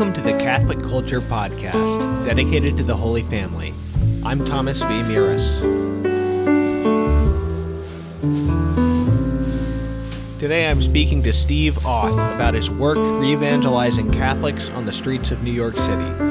Welcome to the Catholic Culture Podcast, dedicated to the Holy Family. I'm Thomas V. Miras. Today I'm speaking to Steve Auth about his work re-evangelizing Catholics on the streets of New York City.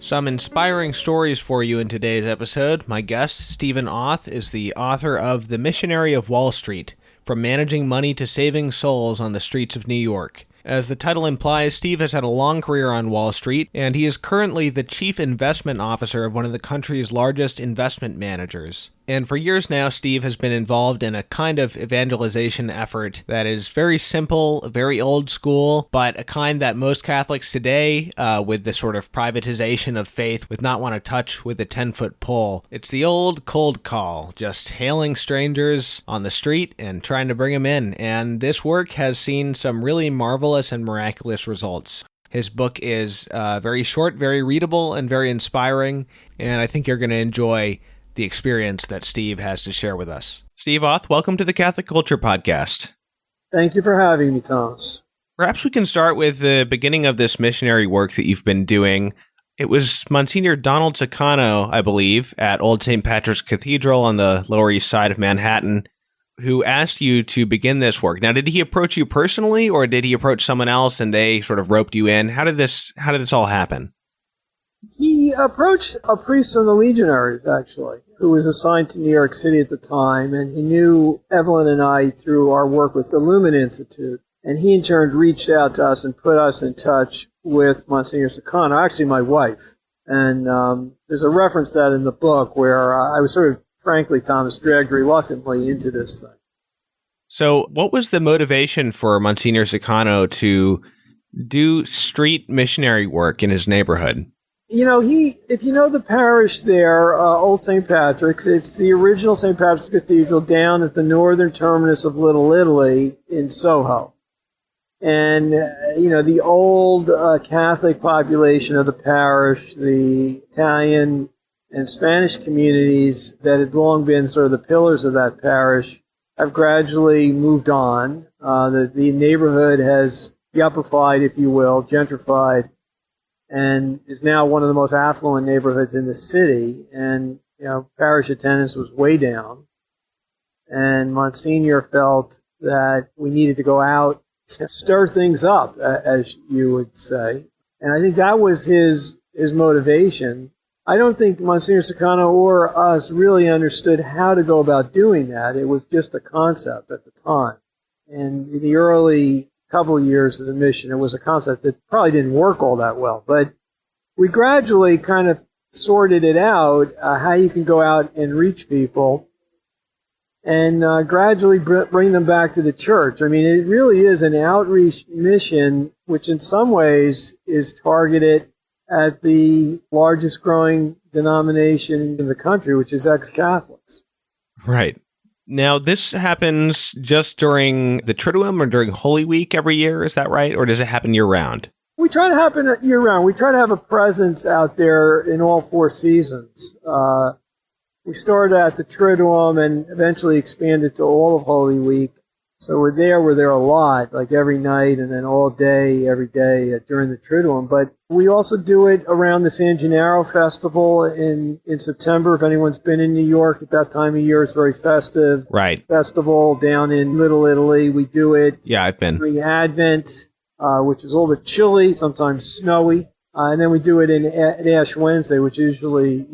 Some inspiring stories for you in today's episode. My guest, Stephen Auth, is the author of The Missionary of Wall Street, From Managing Money to Saving Souls on the Streets of New York. As the title implies, Steve has had a long career on Wall Street, and he is currently the chief investment officer of one of the country's largest investment managers. And for years now, Steve has been involved in a kind of evangelization effort that is very simple, very old school, but a kind that most Catholics today, with the sort of privatization of faith, would not want to touch with a 10-foot pole. It's the old cold call, just hailing strangers on the street and trying to bring them in. And this work has seen some really marvelous and miraculous results. His book is very short, very readable, and very inspiring, and I think you're going to enjoy the experience that Steve has to share with us. Steve Auth, welcome to the Catholic Culture Podcast. Thank you for having me, Thomas. Perhaps we can start with the beginning of this missionary work that you've been doing. It was Monsignor Donald Sicano, I believe, at Old St. Patrick's Cathedral on the Lower East Side of Manhattan, who asked you to begin this work. Now, did he approach you personally, or did he approach someone else and they sort of roped you in? How did this all happen? He approached a priest from the Legionaries, actually, who was assigned to New York City at the time, and he knew Evelyn and I through our work with the Lumen Institute, and he in turn reached out to us and put us in touch with Monsignor Sicano, actually my wife. And there's a reference to that in the book where I was sort of, frankly, Thomas, dragged reluctantly into this thing. So what was the motivation for Monsignor Sicano to do street missionary work in his neighborhood? You know, if you know the parish there, Old St. Patrick's, it's the original St. Patrick's Cathedral down at the northern terminus of Little Italy in Soho. And, the old Catholic population of the parish, the Italian and Spanish communities that had long been sort of the pillars of that parish, have gradually moved on. The neighborhood has yupified, if you will, gentrified, and is now one of the most affluent neighborhoods in the city. And, parish attendance was way down. And Monsignor felt that we needed to go out and stir things up, as you would say. And I think that was his motivation. I don't think Monsignor Sicano or us really understood how to go about doing that. It was just a concept at the time. And in the early couple of years of the mission, it was a concept that probably didn't work all that well. But we gradually kind of sorted it out, how you can go out and reach people and gradually bring them back to the church. I mean, it really is an outreach mission, which in some ways is targeted at the largest growing denomination in the country, which is ex-Catholics. Right. Now, this happens just during the Triduum or during Holy Week every year, is that right? Or does it happen year-round? We try to happen year-round. We try to have a presence out there in all four seasons. We started at the Triduum and eventually expanded to all of Holy Week. So we're there a lot, like every night and then all day, every day during the Triduum. But we also do it around the San Gennaro Festival in September. If anyone's been in New York at that time of year, it's very festive. Right. Festival down in Little Italy. We do it. Yeah, I've been. During Advent, which is a little bit chilly, sometimes snowy. And then we do it at Ash Wednesday, which is usually,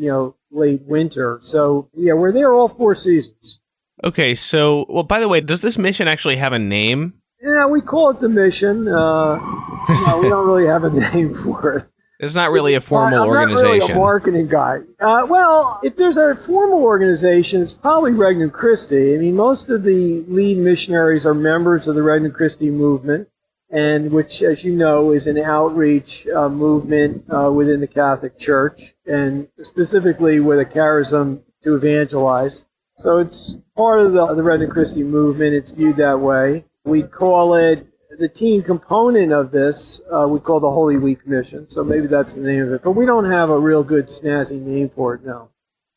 late winter. So, yeah, we're there all four seasons. Okay, so, well, by the way, does this mission actually have a name? Yeah, we call it the mission. No, we don't really have a name for it. It's not really a formal organization. I'm not really a marketing guy. Well, if there's a formal organization, it's probably Regnum Christi. I mean, most of the lead missionaries are members of the Regnum Christi movement, and which, as you know, is an outreach movement within the Catholic Church, and specifically with a charism to evangelize. So it's part of the Regnum Christi movement. It's viewed that way. We call it the teen component of this we call the Holy Week mission, so maybe that's the name of it. But we don't have a real good snazzy name for it now.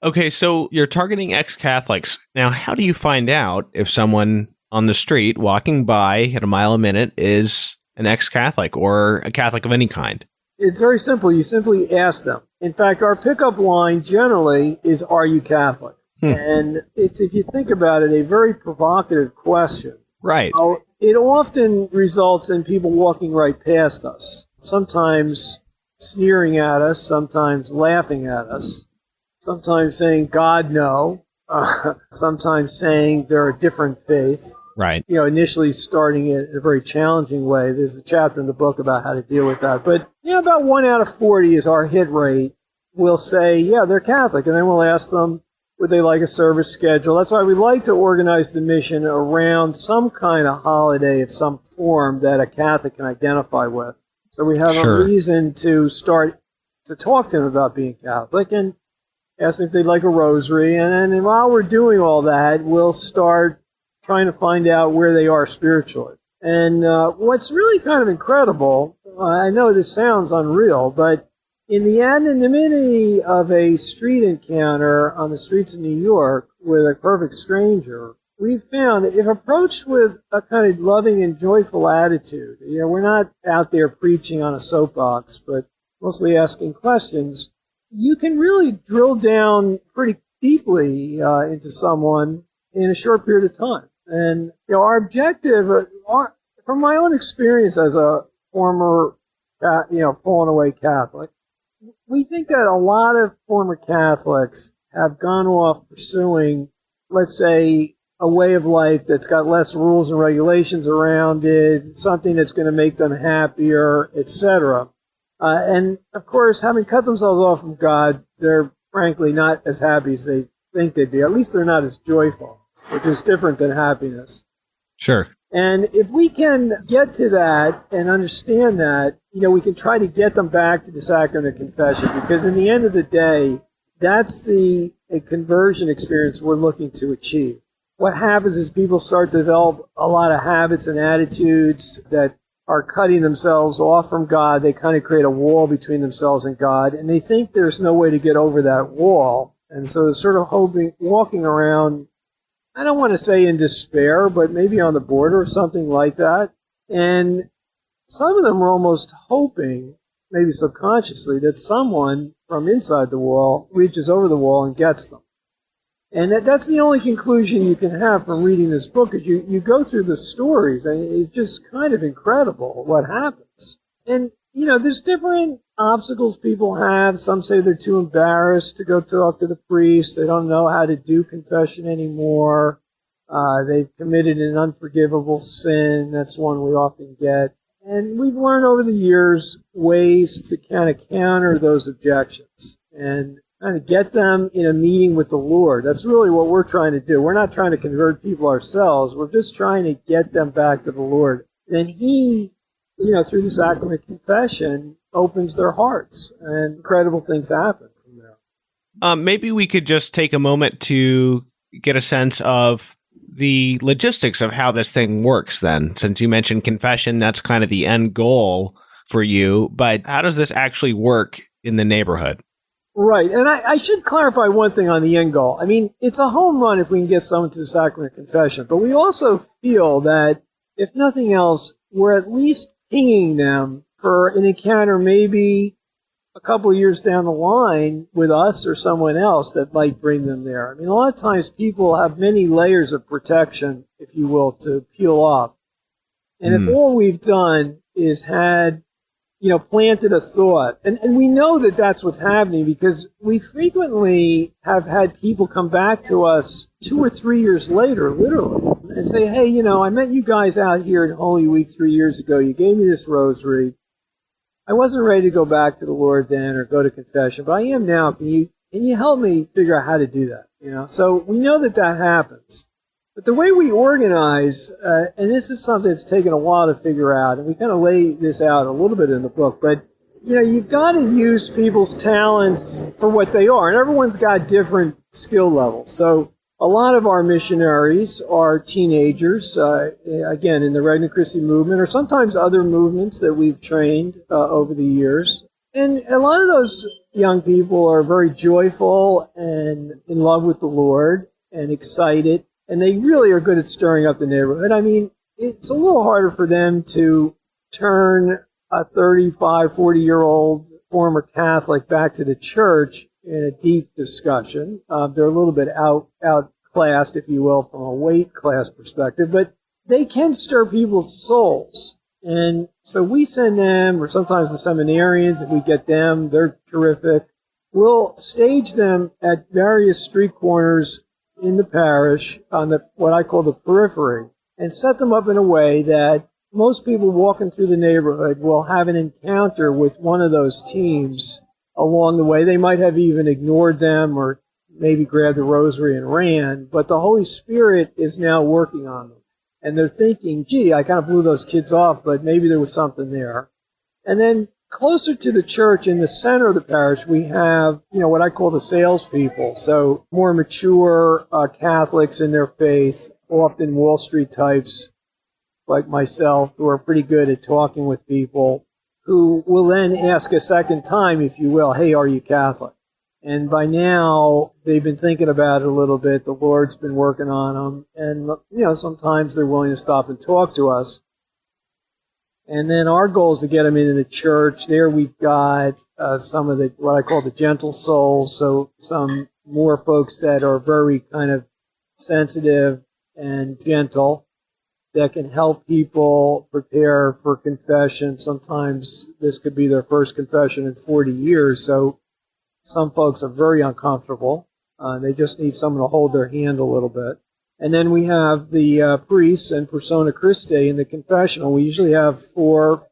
Okay, so you're targeting ex-Catholics. Now, how do you find out if someone on the street walking by at a mile a minute is an ex-Catholic or a Catholic of any kind? It's very simple. You simply ask them. In fact, our pickup line generally is, "Are you Catholic?" And it's, if you think about it, a very provocative question. Right. It often results in people walking right past us, sometimes sneering at us, sometimes laughing at us, sometimes saying, "God, no," sometimes saying they're a different faith. Right. Initially starting it in a very challenging way. There's a chapter in the book about how to deal with that. But, about 1 out of 40 is our hit rate. We'll say, yeah, they're Catholic. And then we'll ask them, would they like a service schedule? That's why we like to organize the mission around some kind of holiday of some form that a Catholic can identify with. So we have a reason to start to talk to them about being Catholic and ask them if they'd like a rosary. And then while we're doing all that, we'll start trying to find out where they are spiritually. And what's really kind of incredible, I know this sounds unreal, but in the anonymity of a street encounter on the streets of New York with a perfect stranger, we've found if approached with a kind of loving and joyful attitude, we're not out there preaching on a soapbox, but mostly asking questions, you can really drill down pretty deeply into someone in a short period of time. And, our objective, from my own experience as a former, fallen away Catholic, we think that a lot of former Catholics have gone off pursuing, let's say, a way of life that's got less rules and regulations around it, something that's going to make them happier, etc. And, of course, having cut themselves off from God, they're frankly not as happy as they think they'd be. At least they're not as joyful, which is different than happiness. Sure. And if we can get to that and understand that, we can try to get them back to the sacrament of confession, because in the end of the day, that's a conversion experience we're looking to achieve. What happens is people start to develop a lot of habits and attitudes that are cutting themselves off from God. They kind of create a wall between themselves and God, and they think there's no way to get over that wall. And so they're sort of walking around, I don't want to say in despair, but maybe on the border or something like that. And some of them are almost hoping, maybe subconsciously, that someone from inside the wall reaches over the wall and gets them. And that's the only conclusion you can have from reading this book, is you go through the stories, and it's just kind of incredible what happens. And, there's different obstacles people have. Some say they're too embarrassed to go talk to the priest. They don't know how to do confession anymore. They've committed an unforgivable sin. That's one we often get. And we've learned over the years ways to kind of counter those objections and kind of get them in a meeting with the Lord. That's really what we're trying to do. We're not trying to convert people ourselves. We're just trying to get them back to the Lord. Then He, through the sacrament of confession, opens their hearts, and incredible things happen from there. Maybe we could just take a moment to get a sense of the logistics of how this thing works then. Since you mentioned confession, that's kind of the end goal for you, but how does this actually work in the neighborhood? Right, and I should clarify one thing on the end goal. I mean, it's a home run if we can get someone to the sacrament of confession, but we also feel that, if nothing else, we're at least pinging them for an encounter maybe a couple of years down the line with us or someone else that might bring them there. I mean, a lot of times people have many layers of protection, if you will, to peel off. And if all we've done is had, planted a thought, and we know that that's what's happening, because we frequently have had people come back to us 2 or 3 years later, literally, and say, hey, I met you guys out here in Holy Week 3 years ago. You gave me this rosary. I wasn't ready to go back to the Lord then or go to confession, but I am now. Can you help me figure out how to do that? So we know that happens. But the way we organize, and this is something that's taken a while to figure out, and we kind of lay this out a little bit in the book, but you've got to use people's talents for what they are, and everyone's got different skill levels. So A lot of our missionaries are teenagers, again, in the Regnum Christi movement, or sometimes other movements that we've trained over the years. And a lot of those young people are very joyful and in love with the Lord and excited, and they really are good at stirring up the neighborhood. I mean, it's a little harder for them to turn a 35, 40-year-old former Catholic back to the church in a deep discussion. They're a little bit outclassed, if you will, from a weight class perspective, but they can stir people's souls. And so we send them, or sometimes the seminarians, if we get them, they're terrific. We'll stage them at various street corners in the parish on what I call the periphery, and set them up in a way that most people walking through the neighborhood will have an encounter with one of those teams along the way. They might have even ignored them or maybe grabbed a rosary and ran, but the Holy Spirit is now working on them. And they're thinking, gee, I kind of blew those kids off, but maybe there was something there. And then closer to the church, in the center of the parish, we have, what I call the salespeople. So more mature Catholics in their faith, often Wall Street types like myself, who are pretty good at talking with people, who will then ask a second time, if you will, hey, are you Catholic? And by now, they've been thinking about it a little bit. The Lord's been working on them. And, sometimes they're willing to stop and talk to us. And then our goal is to get them into the church. There we've got some of what I call the gentle souls. So some more folks that are very kind of sensitive and gentle, that can help people prepare for confession. Sometimes this could be their first confession in 40 years. So some folks are very uncomfortable. They just need someone to hold their hand a little bit. And then we have the priests and persona Christi in the confessional. We usually have 4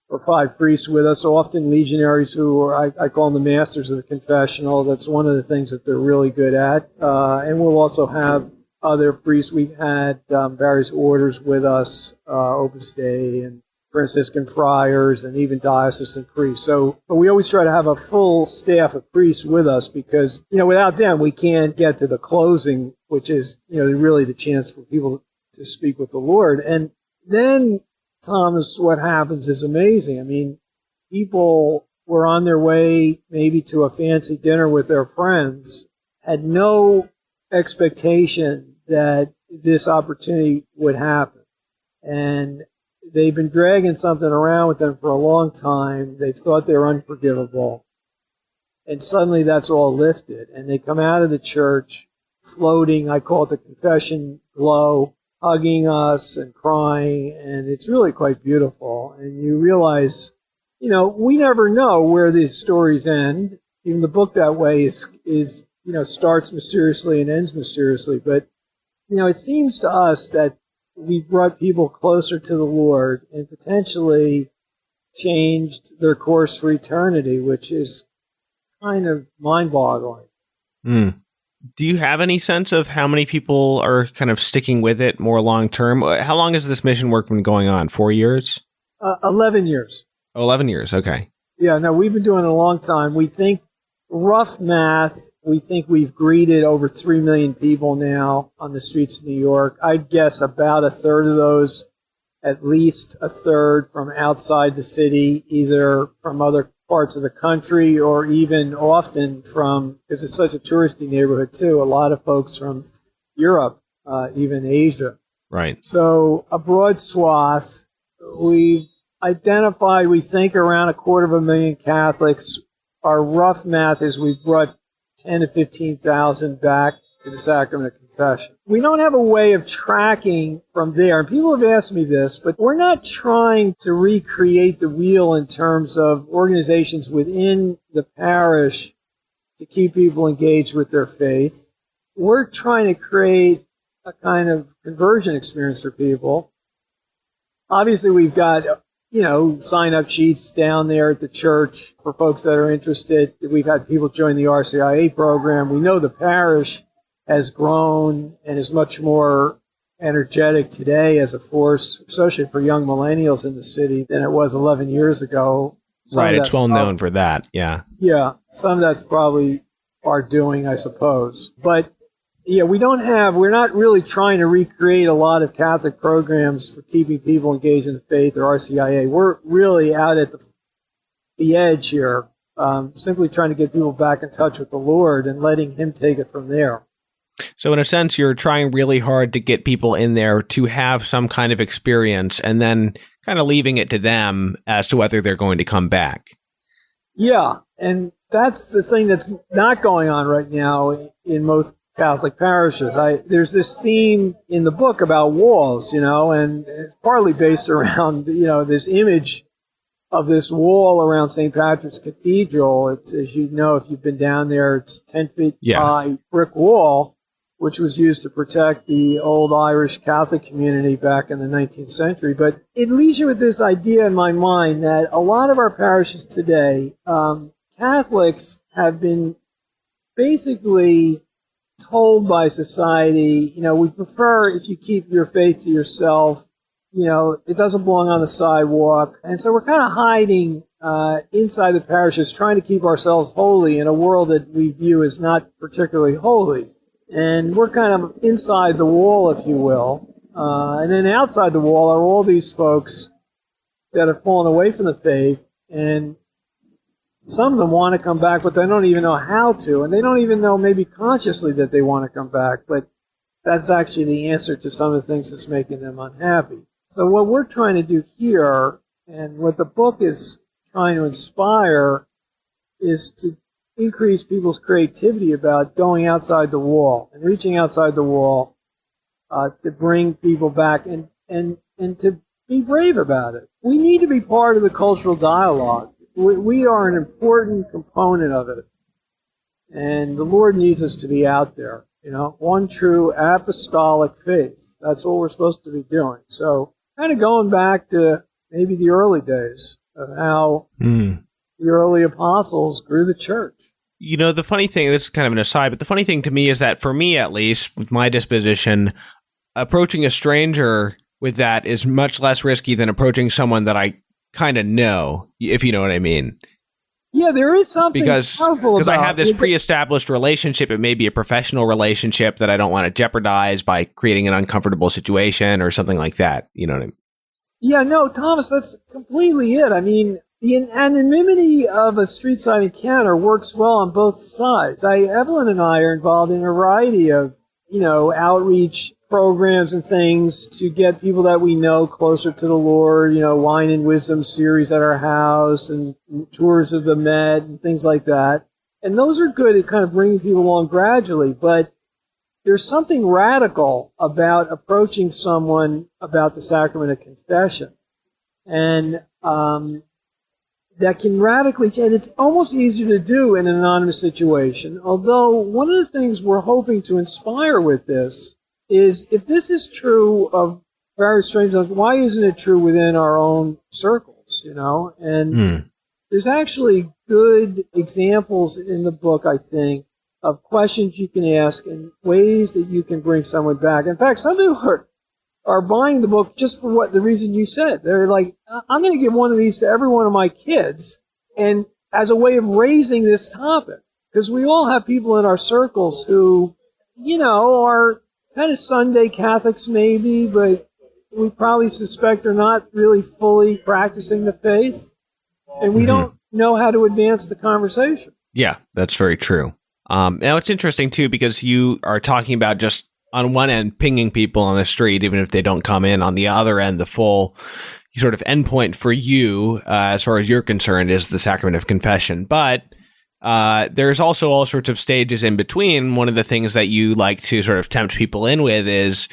or 5 priests with us, often legionaries who are, I call them the masters of the confessional. That's one of the things that they're really good at. And we'll also have other priests. We've had various orders with us, Opus Dei and Franciscan friars, and even diocesan priests. But we always try to have a full staff of priests with us because, without them, we can't get to the closing, which is, really the chance for people to speak with the Lord. And then, Thomas, what happens is amazing. I mean, people were on their way maybe to a fancy dinner with their friends, had no expectation that this opportunity would happen. And they've been dragging something around with them for a long time. They've thought they were unforgivable. And suddenly that's all lifted. And they come out of the church floating, I call it the confession glow, hugging us and crying. And it's really quite beautiful. And you realize, we never know where these stories end. Even the book that way is starts mysteriously and ends mysteriously. But, it seems to us that we brought people closer to the Lord and potentially changed their course for eternity, which is kind of mind-boggling. Mm. Do you have any sense of how many people are kind of sticking with it more long-term? How long has this mission work been going on? 4 years? 11 years. Oh, 11 years. Okay. Yeah, no, we've been doing it a long time. We think, rough math, we've greeted over 3 million people now on the streets of New York. I'd guess about a third of those, at least a third from outside the city, either from other parts of the country or even often from, because it's such a touristy neighborhood too, a lot of folks from Europe, even Asia. Right. So a broad swath. We've identified, we think, around 250,000 Catholics. Our rough math is we've brought 10 to 15,000 back to the sacrament of confession. We don't have a way of tracking from there. And people have asked me this, but we're not trying to recreate the wheel in terms of organizations within the parish to keep people engaged with their faith. We're trying to create a kind of conversion experience for people. Obviously, we've got sign-up sheets down there at the church for folks that are interested. We've had people join the RCIA program. We know the parish has grown and is much more energetic today as a force, especially for young millennials in the city, than it was 11 years ago. Right, it's well known for that, yeah. Yeah, some of that's probably our doing, I suppose. But Yeah, we're not really trying to recreate a lot of Catholic programs for keeping people engaged in the faith or RCIA. We're really out at the edge here, simply trying to get people back in touch with the Lord and letting Him take it from there. So in a sense, you're trying really hard to get people in there to have some kind of experience and then kind of leaving it to them as to whether they're going to come back. Yeah, and that's the thing that's not going on right now in most Catholic parishes. There's this theme in the book about walls, and it's partly based around, this image of this wall around St. Patrick's Cathedral. It's, as you know, if you've been down there, it's 10 feet high brick wall, which was used to protect the old Irish Catholic community back in the 19th century. But it leaves you with this idea in my mind that a lot of our parishes today, Catholics have been basically told by society, we prefer if you keep your faith to yourself, it doesn't belong on the sidewalk. And so we're kind of hiding inside the parishes, trying to keep ourselves holy in a world that we view as not particularly holy. And we're kind of inside the wall, if you will. And then outside the wall are all these folks that have fallen away from the faith, and some of them want to come back, but they don't even know how to, and they don't even know maybe consciously that they want to come back, but that's actually the answer to some of the things that's making them unhappy. So what we're trying to do here, and what the book is trying to inspire, is to increase people's creativity about going outside the wall and reaching outside the wall to bring people back and to be brave about it. We need to be part of the cultural dialogue. We are an important component of it. And the Lord needs us to be out there, one true apostolic faith. That's what we're supposed to be doing. So kind of going back to maybe the early days of how the early apostles grew the church. The funny thing, this is kind of an aside, but the funny thing to me is that for me, at least, with my disposition, approaching a stranger with that is much less risky than approaching someone that I kind of know, if you know what I mean. Yeah, there is something powerful because I have this pre-established relationship. It may be a professional relationship that I don't want to jeopardize by creating an uncomfortable situation or something like that. You know what I mean? Yeah, no, Thomas, that's completely it. I mean, the anonymity of a street-side encounter works well on both sides. Evelyn and I are involved in a variety of, outreach programs and things to get people that we know closer to the Lord, Wine and Wisdom series at our house and tours of the Met and things like that. And those are good at kind of bringing people along gradually, but there's something radical about approaching someone about the sacrament of confession. And that can radically change. And it's almost easier to do in an anonymous situation. Although one of the things we're hoping to inspire with this is, if this is true of various strangers, why isn't it true within our own circles, And there's actually good examples in the book, I think, of questions you can ask and ways that you can bring someone back. In fact, some people are buying the book just for the reason you said. They're like, I'm going to give one of these to every one of my kids, and as a way of raising this topic. Because we all have people in our circles who, are kind of Sunday Catholics maybe, but we probably suspect are not really fully practicing the faith. And we don't know how to advance the conversation. Yeah, that's very true. Now, it's interesting, too, because you are talking about just on one end, pinging people on the street, even if they don't come in. On the other end, the full sort of endpoint for you, as far as you're concerned, is the sacrament of confession. But there's also all sorts of stages in between. One of the things that you like to sort of tempt people in with is,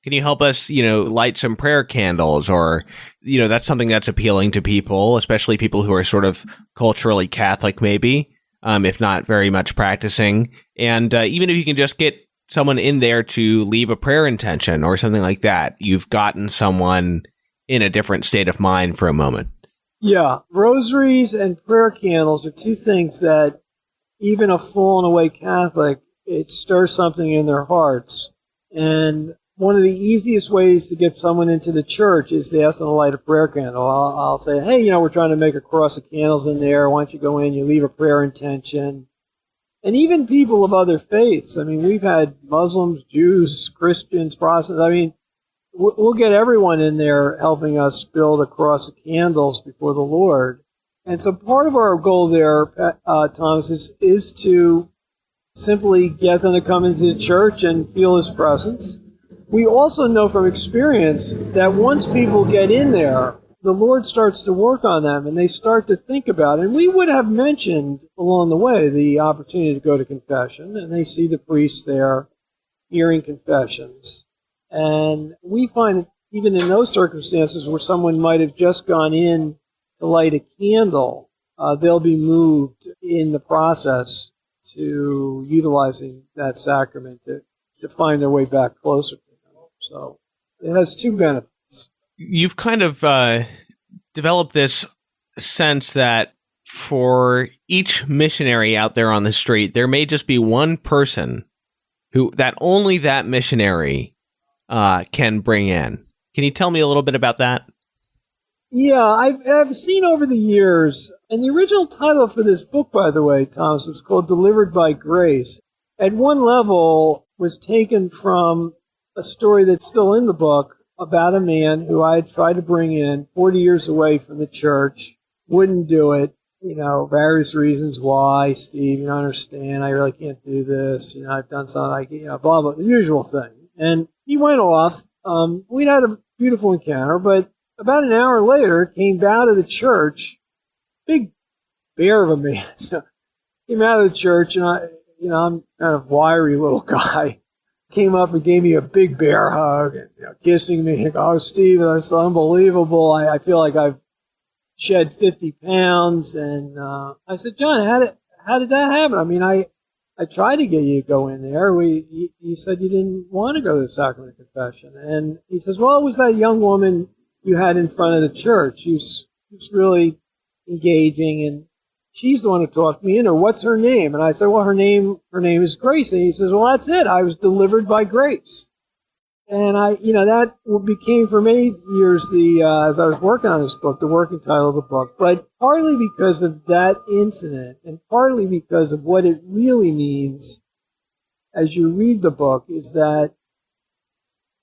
can you help us, light some prayer candles? Or, that's something that's appealing to people, especially people who are sort of culturally Catholic, maybe, if not very much practicing. And even if you can just get someone in there to leave a prayer intention or something like that, you've gotten someone in a different state of mind for a moment. Yeah, rosaries and prayer candles are two things that even a fallen away Catholic, it stirs something in their hearts. And one of the easiest ways to get someone into the church is to ask them to light a prayer candle. I'll say, hey, we're trying to make a cross of candles in there. Why don't you go in, you leave a prayer intention. And even people of other faiths. I mean, we've had Muslims, Jews, Christians, Protestants. I mean, we'll get everyone in there helping us build a cross of candles before the Lord. And so part of our goal there, Thomas, is to simply get them to come into the church and feel His presence. We also know from experience that once people get in there, the Lord starts to work on them and they start to think about it. And we would have mentioned along the way the opportunity to go to confession, and they see the priest there hearing confessions. And we find that even in those circumstances where someone might have just gone in to light a candle, they'll be moved in the process to utilizing that sacrament to find their way back closer to Him. So it has two benefits. You've kind of developed this sense that for each missionary out there on the street, there may just be one person that only that missionary can bring in. Can you tell me a little bit about that? Yeah, I've seen over the years, and the original title for this book, by the way, Thomas, was called Delivered by Grace. At one level was taken from a story that's still in the book about a man who I had tried to bring in 40 years away from the church, wouldn't do it, various reasons why. Steve, you don't understand, I really can't do this, I've done something, blah, blah, the usual thing. And he went off. We'd had a beautiful encounter, but about an hour later, came out of the church, big bear of a man. Came out of the church, and I'm kind of wiry little guy. Came up and gave me a big bear hug, and kissing me. Oh, Steve, that's unbelievable. I feel like I've shed 50 pounds. And I said, John, how did that happen? I mean, I tried to get you to go in there. You said you didn't want to go to the sacrament of confession. And he says, well, it was that young woman you had in front of the church. She was really engaging, and she's the one who talked me in. Or what's her name? And I said, well, her name is Grace. And he says, well, that's it. I was delivered by grace. And that became for many years as I was working on this book, the working title of the book. But partly because of that incident, and partly because of what it really means as you read the book, is that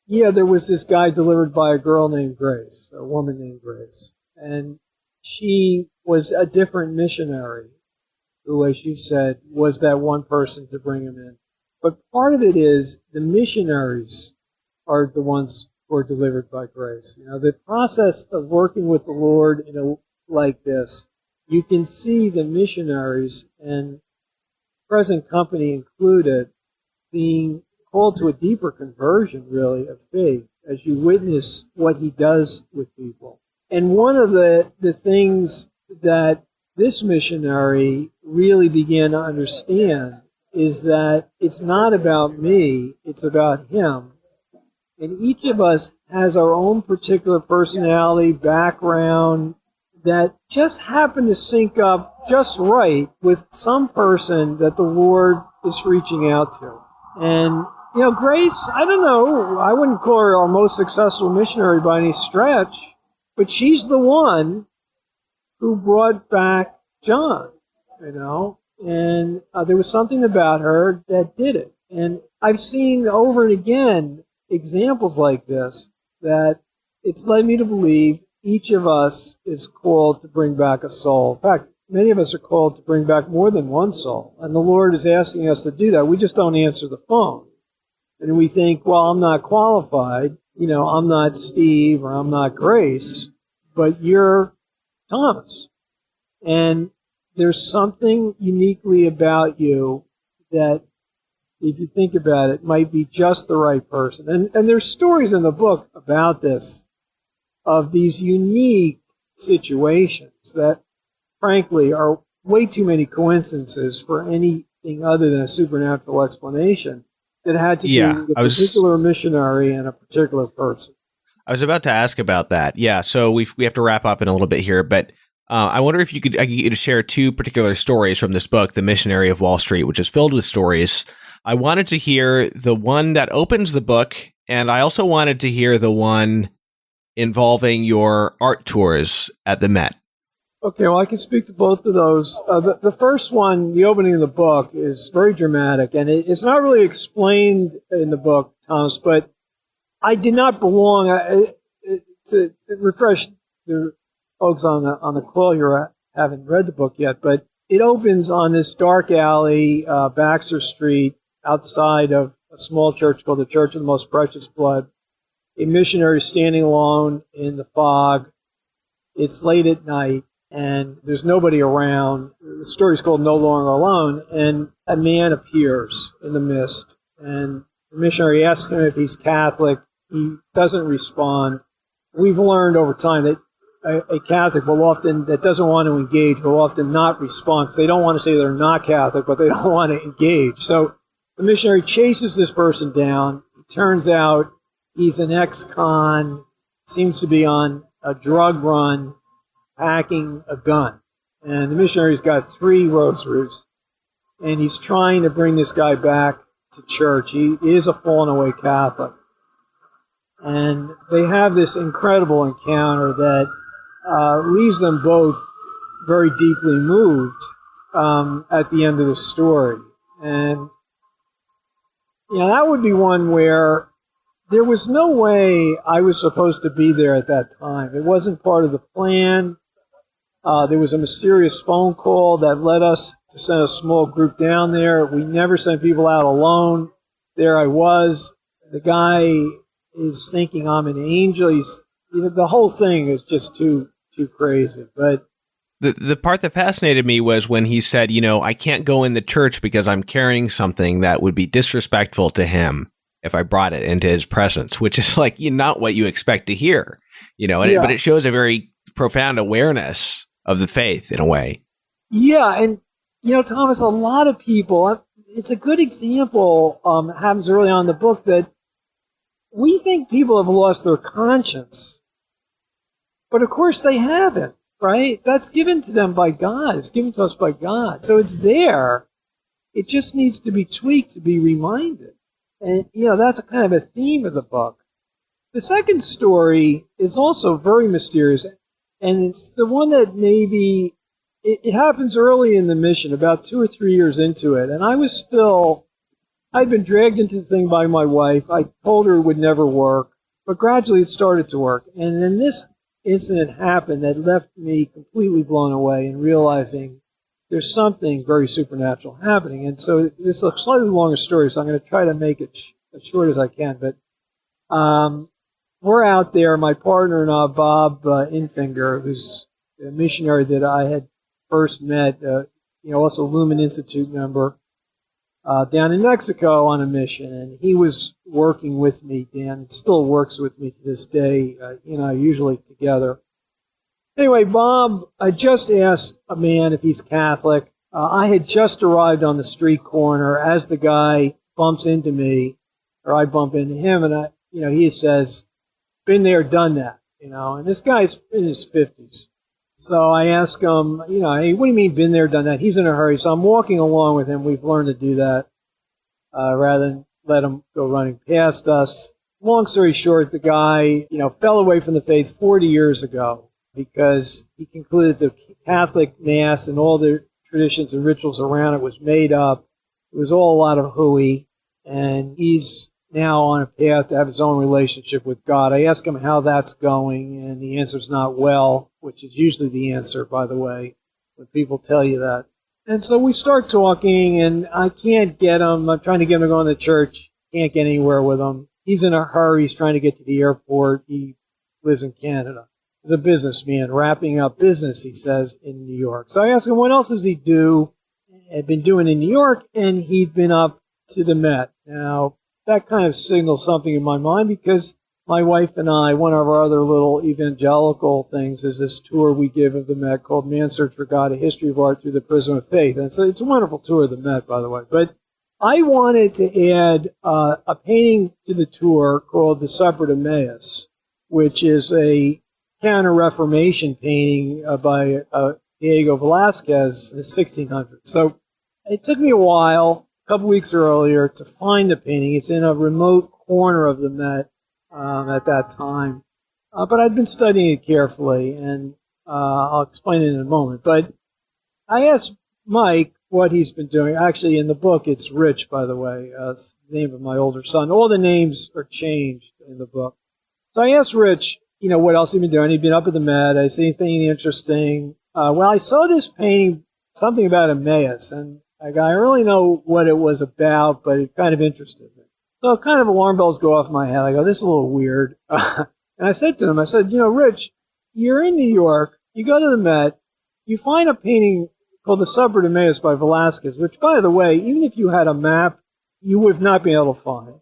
there was this guy delivered by a girl named Grace, a woman named Grace. And she was a different missionary who, as she said, was that one person to bring him in. But part of it is the missionaries are the ones who are delivered by grace. The process of working with the Lord like this, you can see the missionaries, and present company included, being called to a deeper conversion, really, of faith as you witness what He does with people. And one of the things that this missionary really began to understand is that it's not about me, it's about Him. And each of us has our own particular personality, background, that just happen to sync up just right with some person that the Lord is reaching out to. And Grace, I don't know, I wouldn't call her our most successful missionary by any stretch, but she's the one who brought back John, and there was something about her that did it. And I've seen over and again examples like this, that it's led me to believe each of us is called to bring back a soul. In fact, many of us are called to bring back more than one soul, and the Lord is asking us to do that. We just don't answer the phone. And we think, well, I'm not qualified, I'm not Steve or I'm not Grace, but you're Thomas. And there's something uniquely about you that, if you think about it, might be just the right person. And there's stories in the book about this, of these unique situations that, frankly, are way too many coincidences for anything other than a supernatural explanation, that had to do with a particular missionary and a particular person. I was about to ask about that. Yeah, so we have to wrap up in a little bit here, but I wonder if I could get you to share two particular stories from this book, The Missionary of Wall Street, which is filled with stories. I wanted to hear the one that opens the book, and I also wanted to hear the one involving your art tours at the Met. Okay, well, I can speak to both of those. The first one, the opening of the book, is very dramatic, and it's not really explained in the book, Thomas, but I did not belong. To refresh the folks on the call here, I haven't read the book yet, but it opens on this dark alley, Baxter Street, outside of a small church called the Church of the Most Precious Blood. A missionary standing alone in the fog. It's late at night, and there's nobody around. The story's called No Longer Alone, and a man appears in the mist. And the missionary asks him if he's Catholic. He doesn't respond. We've learned over time that a Catholic that doesn't want to engage will often not respond, because they don't want to say they're not Catholic, but they don't want to engage. So the missionary chases this person down. It turns out he's an ex-con, seems to be on a drug run, packing a gun. And the missionary's got 3 rosaries, and he's trying to bring this guy back to church. He is a fallen away Catholic. And they have this incredible encounter that leaves them both very deeply moved at the end of the story. And, that would be one where there was no way I was supposed to be there at that time. It wasn't part of the plan. There was a mysterious phone call that led us to send a small group down there. We never sent people out alone. There I was. The guy is thinking I'm an angel. The whole thing is just too crazy. But the part that fascinated me was when he said, I can't go in the church because I'm carrying something that would be disrespectful to him if I brought it into his presence, which is like not what you expect to hear, but it shows a very profound awareness of the faith in a way. Yeah. And, Thomas, a lot of people, it's a good example, happens early on in the book, that we think people have lost their conscience, but of course they haven't, right? That's given to them by God. It's given to us by God. So it's there. It just needs to be tweaked to be reminded. And, that's a kind of a theme of the book. The second story is also very mysterious, and it's the one that maybe, it happens early in the mission, about 2 or 3 years into it, and I'd been dragged into the thing by my wife. I told her it would never work, but gradually it started to work. And then this incident happened that left me completely blown away and realizing there's something very supernatural happening. And so this is a slightly longer story, so I'm going to try to make it as short as I can. But we're out there, my partner and I, Bob Infinger, who's a missionary that I had first met, also Lumen Institute member, down in Mexico on a mission, and he was working with me, Dan, still works with me to this day, usually together. Anyway, Bob, I just asked a man if he's Catholic. I had just arrived on the street corner as the guy bumps into me, or I bump into him, and he says, been there, done that, and this guy's in his 50s. So I ask him, hey, what do you mean been there, done that? He's in a hurry. So I'm walking along with him. We've learned to do that rather than let him go running past us. Long story short, the guy, fell away from the faith 40 years ago because he concluded the Catholic Mass and all the traditions and rituals around it was made up. It was all a lot of hooey, and he's now on a path to have his own relationship with God. I ask him how that's going, and the answer's not well, which is usually the answer, by the way, when people tell you that. And so we start talking, and I can't get him. I'm trying to get him to go to church. Can't get anywhere with him. He's in a hurry. He's trying to get to the airport. He lives in Canada. He's a businessman, wrapping up business, he says, in New York. So I ask him, what else does he do? Had been doing in New York, and he'd been up to the Met. Now, that kind of signals something in my mind because my wife and I, one of our other little evangelical things is this tour we give of the Met called Man's Search for God, A History of Art Through the Prism of Faith. And so it's a wonderful tour of the Met, by the way. But I wanted to add a painting to the tour called The Supper to Emmaus, which is a counter-Reformation painting by Diego Velázquez in the 1600s. So it took me a while, a couple weeks earlier, to find the painting. It's in a remote corner of the Met at that time. But I'd been studying it carefully, and I'll explain it in a moment. But I asked Mike what he's been doing. Actually, in the book, it's Rich, by the way. It's the name of my older son. All the names are changed in the book. So I asked Rich, what else he'd been doing. He'd been up at the Met. I see anything interesting. Well, I saw this painting, something about Emmaus, and I don't really know what it was about, but it kind of interested me. So kind of alarm bells go off in my head. I go, this is a little weird. And I said to him, Rich, you're in New York. You go to the Met. You find a painting called The Supper at Emmaus by Velázquez, which, by the way, even if you had a map, you would not be able to find.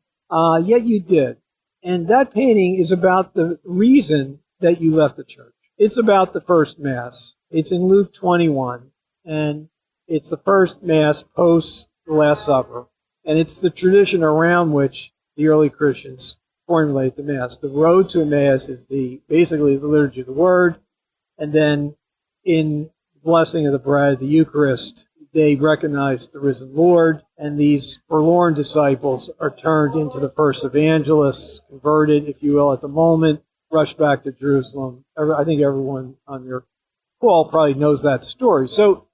Yet you did. And that painting is about the reason that you left the church. It's about the first Mass. It's in Luke 21, and it's the first Mass post the Last Supper. And it's the tradition around which the early Christians formulate the Mass. The road to Emmaus is basically the liturgy of the Word, and then in blessing of the bread, the Eucharist, they recognize the risen Lord, and these forlorn disciples are turned into the first evangelists, converted, if you will, at the moment, rush back to Jerusalem. I think everyone on your call probably knows that story. So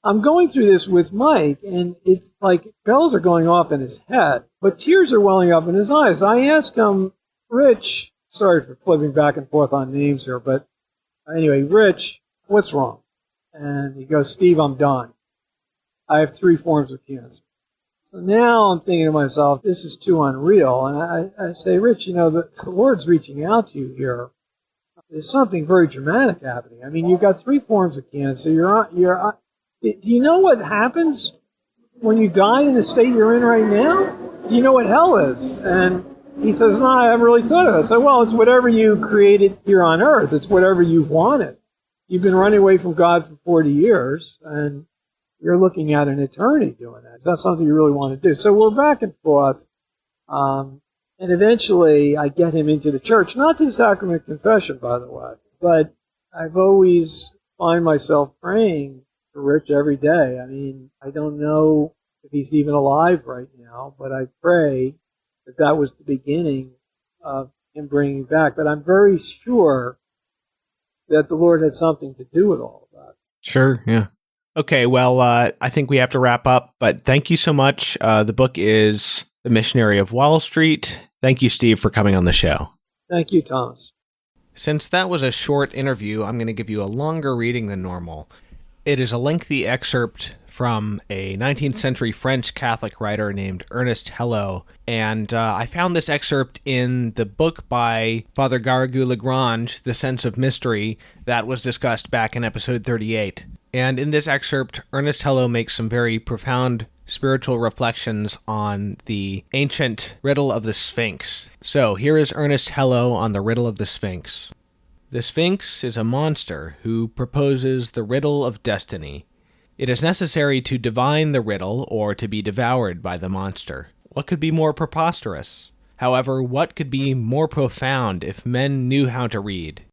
I'm going through this with Mike, and it's like bells are going off in his head, but tears are welling up in his eyes. I ask him, Rich, sorry for flipping back and forth on names here, but anyway, Rich, what's wrong? And he goes, Steve, I'm dying. I have 3 forms of cancer. So now I'm thinking to myself, this is too unreal. And I say, Rich, the Lord's reaching out to you here. There's something very dramatic happening. I mean, you've got 3 forms of cancer. Do you know what happens when you die in the state you're in right now? Do you know what hell is? And he says, no, I haven't really thought of it. I said, well, it's whatever you created here on earth. It's whatever you wanted. You've been running away from God for 40 years, and you're looking at an eternity doing that. Is that something you really want to do? So we're back and forth. And eventually I get him into the church, not to the sacrament of confession, by the way, but I've always find myself praying for Rich every day. I mean, I don't know if he's even alive right now, but I pray that was the beginning of him bringing back. But I'm very sure that the Lord had something to do with all of that. Sure, yeah. Okay, well, I think we have to wrap up, but thank you so much. The book is The Missionary of Wall Street. Thank you, Steve, for coming on the show. Thank you, Thomas. Since that was a short interview, I'm going to give you a longer reading than normal. It is a lengthy excerpt from a 19th century French Catholic writer named Ernest Hello, and I found this excerpt in the book by Father Garrigou-Lagrange, The Sense of Mystery, that was discussed back in episode 38. And in this excerpt, Ernest Hello makes some very profound spiritual reflections on the ancient riddle of the Sphinx. So here is Ernest Hello on the riddle of the Sphinx. The Sphinx is a monster who proposes the riddle of destiny. It is necessary to divine the riddle or to be devoured by the monster. What could be more preposterous? However, what could be more profound if men knew how to read?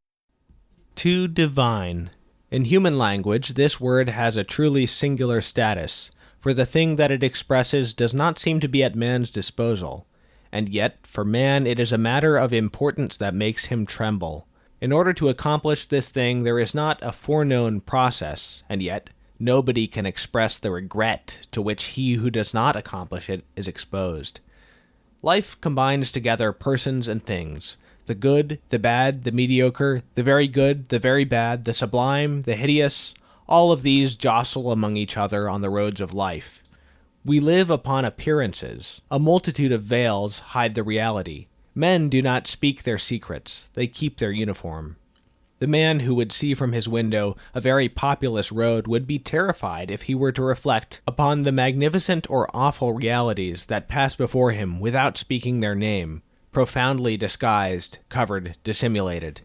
To divine. In human language, this word has a truly singular status, for the thing that it expresses does not seem to be at man's disposal. And yet, for man, it is a matter of importance that makes him tremble. In order to accomplish this thing, there is not a foreknown process, and yet nobody can express the regret to which he who does not accomplish it is exposed. Life combines together persons and things, the good, the bad, the mediocre, the very good, the very bad, the sublime, the hideous. All of these jostle among each other on the roads of life. We live upon appearances. A multitude of veils hide the reality. Men do not speak their secrets, they keep their uniform. The man who would see from his window a very populous road would be terrified if he were to reflect upon the magnificent or awful realities that pass before him without speaking their name, profoundly disguised, covered, dissimulated.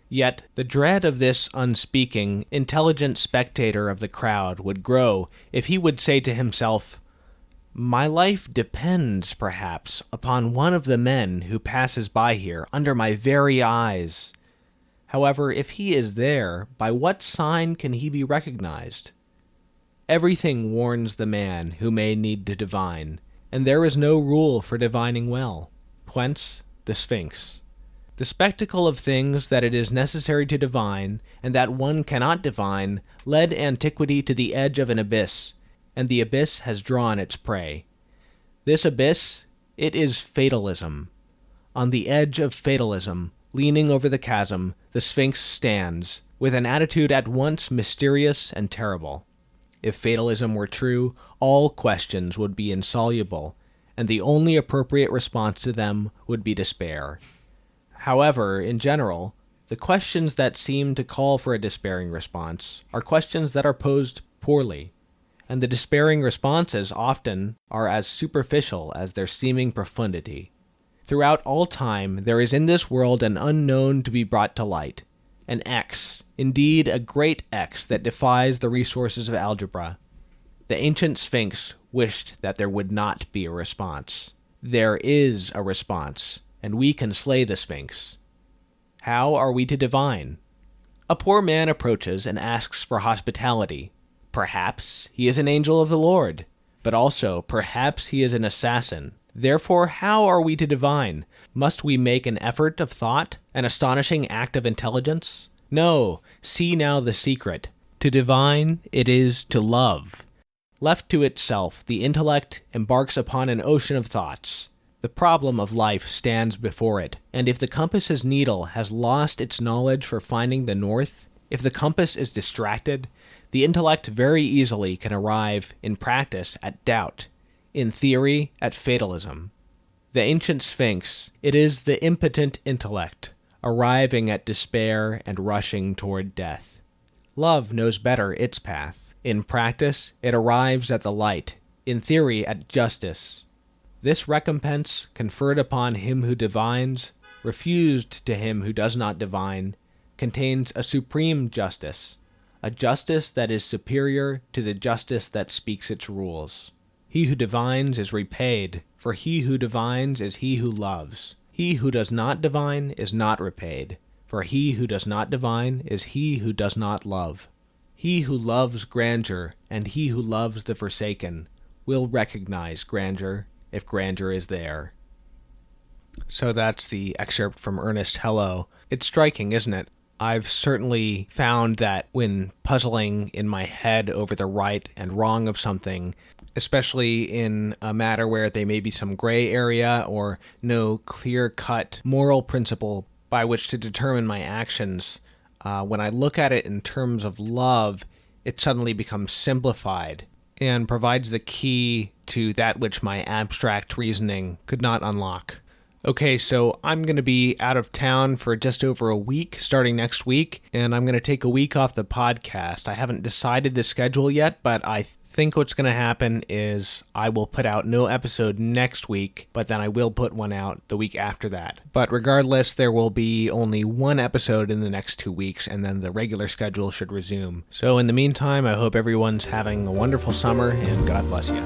Yet the dread of this unspeaking, intelligent spectator of the crowd would grow if he would say to himself, "My life depends, perhaps, upon one of the men who passes by here under my very eyes. However, if he is there, by what sign can he be recognized?" Everything warns the man who may need to divine, and there is no rule for divining well. Whence the Sphinx. The spectacle of things that it is necessary to divine, and that one cannot divine, led antiquity to the edge of an abyss, and the abyss has drawn its prey. This abyss, it is fatalism. On the edge of fatalism, leaning over the chasm, the Sphinx stands, with an attitude at once mysterious and terrible. If fatalism were true, all questions would be insoluble, and the only appropriate response to them would be despair. However, in general, the questions that seem to call for a despairing response are questions that are posed poorly, and the despairing responses often are as superficial as their seeming profundity. Throughout all time, there is in this world an unknown to be brought to light, an X, indeed a great X that defies the resources of algebra. The ancient Sphinx wished that there would not be a response. There is a response, and we can slay the Sphinx. How are we to divine? A poor man approaches and asks for hospitality. Perhaps he is an angel of the Lord, but also perhaps he is an assassin. Therefore, how are we to divine? Must we make an effort of thought, an astonishing act of intelligence? No, see now the secret. To divine, it is to love. Left to itself, the intellect embarks upon an ocean of thoughts. The problem of life stands before it, and if the compass's needle has lost its knowledge for finding the north, if the compass is distracted, the intellect very easily can arrive, in practice, at doubt, in theory, at fatalism. The ancient Sphinx, it is the impotent intellect, arriving at despair and rushing toward death. Love knows better its path. In practice, it arrives at the light, in theory at justice. This recompense, conferred upon him who divines, refused to him who does not divine, contains a supreme justice, a justice that is superior to the justice that speaks its rules. He who divines is repaid, for he who divines is he who loves. He who does not divine is not repaid, for he who does not divine is he who does not love. He who loves grandeur, and he who loves the forsaken, will recognize grandeur, if grandeur is there. So that's the excerpt from Ernest Hello. It's striking, isn't it? I've certainly found that when puzzling in my head over the right and wrong of something, especially in a matter where there may be some gray area or no clear-cut moral principle by which to determine my actions, when I look at it in terms of love, it suddenly becomes simplified and provides the key to that which my abstract reasoning could not unlock. Okay, so I'm going to be out of town for just over a week, starting next week, and I'm going to take a week off the podcast. I haven't decided the schedule yet, but I think what's going to happen is I will put out no episode next week, but then I will put one out the week after that. But regardless, there will be only one episode in the next 2 weeks, and then the regular schedule should resume. So in the meantime, I hope everyone's having a wonderful summer, and God bless you.